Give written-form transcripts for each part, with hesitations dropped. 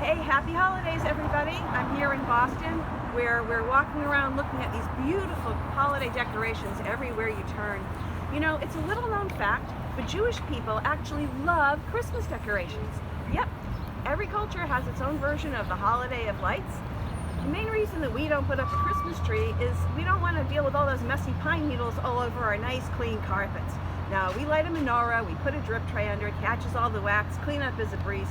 Hey, happy holidays, everybody. I'm here in Boston where we're walking around looking at these beautiful holiday decorations everywhere you turn. You know, it's a little known fact, but Jewish people actually love Christmas decorations. Yep, every culture has its own version of the holiday of lights. The main reason that we don't put up a Christmas tree is we don't want to deal with all those messy pine needles all over our nice clean carpets. Now, we light a menorah, we put a drip tray under it, catches all the wax, clean up is a breeze.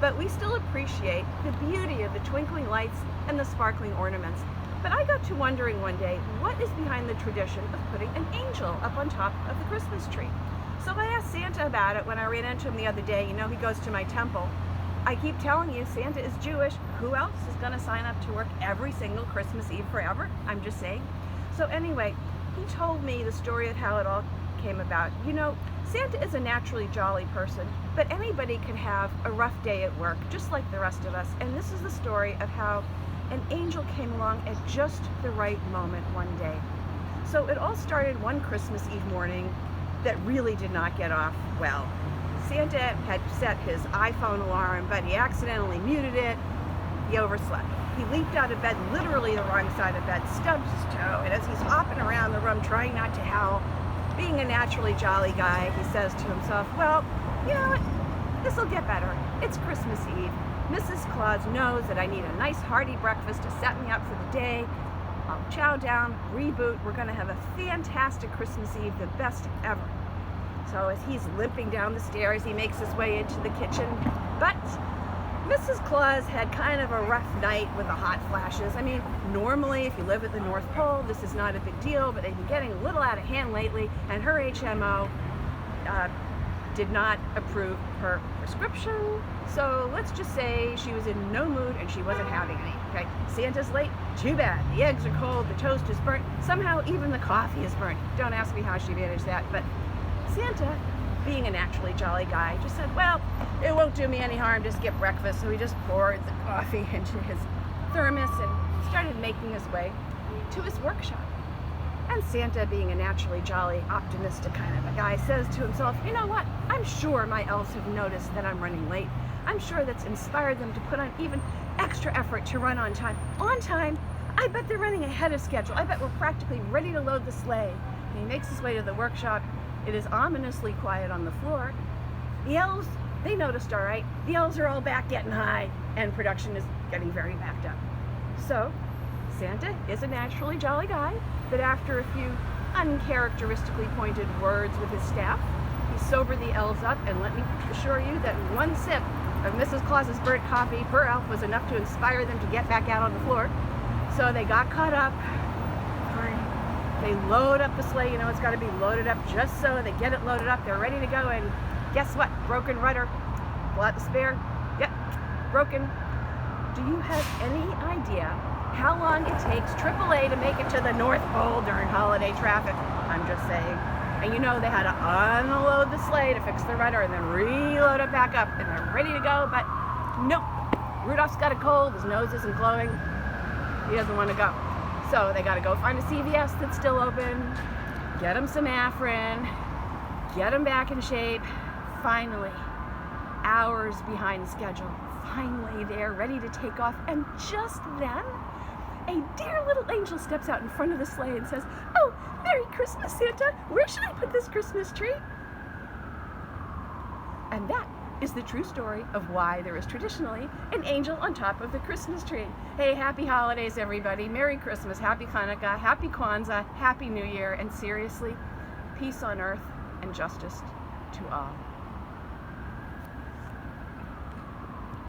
But we still appreciate the beauty of the twinkling lights and the sparkling ornaments. But I got to wondering one day, what is behind the tradition of putting an angel up on top of the Christmas tree? So I asked Santa about it when I ran into him the other day. You know, he goes to my temple. I keep telling you, Santa is Jewish. Who else is going to sign up to work every single Christmas Eve forever? I'm just saying. So anyway, he told me the story of how it all came about. You know, Santa is a naturally jolly person, but anybody can have a rough day at work, just like the rest of us. And this is the story of how an angel came along at just the right moment one day. So it all started one Christmas Eve morning that really did not get off well. Santa had set his iPhone alarm, but he accidentally muted it. He overslept. He leaped out of bed, literally the wrong side of bed, stubbed his toe, and as he's hopping around the room trying not to howl, being a naturally jolly guy, he says to himself, well, you know what, this'll get better. It's Christmas Eve. Mrs. Claus knows that I need a nice hearty breakfast to set me up for the day. I'll chow down, reboot. We're gonna have a fantastic Christmas Eve, the best ever. So as he's limping down the stairs, he makes his way into the kitchen. But Mrs. Claus had kind of a rough night with the hot flashes. I mean, normally if you live at the North Pole, this is not a big deal, but they've been getting a little out of hand lately, and her HMO did not approve her prescription. So let's just say she was in no mood and she wasn't having any. Okay, Santa's late, too bad. The eggs are cold, the toast is burnt, somehow even the coffee is burnt. Don't ask me how she managed that, but Santa, being a naturally jolly guy, just said, well, it won't do me any harm to skip breakfast. So he just poured the coffee into his thermos and started making his way to his workshop. And Santa, being a naturally jolly, optimistic kind of a guy, says to himself, you know what? I'm sure my elves have noticed that I'm running late. I'm sure that's inspired them to put on even extra effort to run on time. On time? I bet they're running ahead of schedule. I bet we're practically ready to load the sleigh. And he makes his way to the workshop. It is ominously quiet on the floor. The elves, they noticed all right. The elves are all back getting high, and production is getting very backed up. So, Santa is a naturally jolly guy, but after a few uncharacteristically pointed words with his staff, he sobered the elves up, and let me assure you that one sip of Mrs. Claus's burnt coffee per elf was enough to inspire them to get back out on the floor. So they got caught up. They load up the sleigh, you know, it's got to be loaded up just so they get it loaded up. They're ready to go, and guess what? Broken rudder. Pull out the spare. Yep, broken. Do you have any idea how long it takes AAA to make it to the North Pole during holiday traffic? I'm just saying. And you know they had to unload the sleigh to fix the rudder and then reload it back up, and they're ready to go, but nope. Rudolph's got a cold, his nose isn't glowing, he doesn't want to go. So they got to go find a CVS that's still open, get him some Afrin, get him back in shape. Finally, hours behind schedule, finally they're ready to take off. And just then, a dear little angel steps out in front of the sleigh and says, oh, Merry Christmas, Santa. Where should I put this Christmas tree? And that is the true story of why there is traditionally an angel on top of the Christmas tree. Hey, happy holidays, everybody. Merry Christmas, happy Hanukkah, happy Kwanzaa, happy New Year, and seriously, peace on earth and justice to all.